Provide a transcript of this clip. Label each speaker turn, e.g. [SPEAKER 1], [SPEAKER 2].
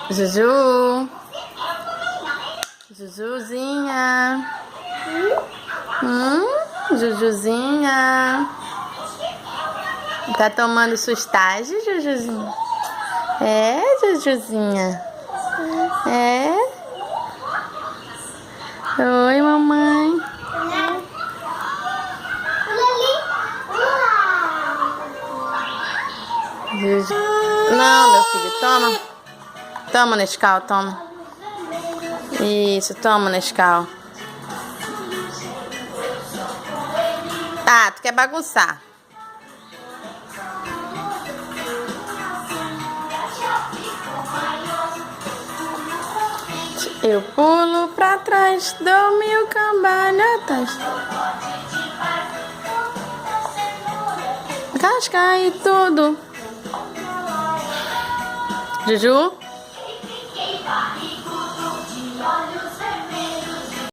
[SPEAKER 1] Juju. Jujuzinha. Jujuzinha. Tá tomando sustagem, Jujuzinha? É, Jujuzinha? É? Oi, mamãe. Juju. Não, meu filho, toma. Toma, Nescau, toma. Isso, toma, Nescau. Ah, tu quer bagunçar. Eu pulo pra trás, dou 1000 cambalhotas. Casca e tudo. Juju?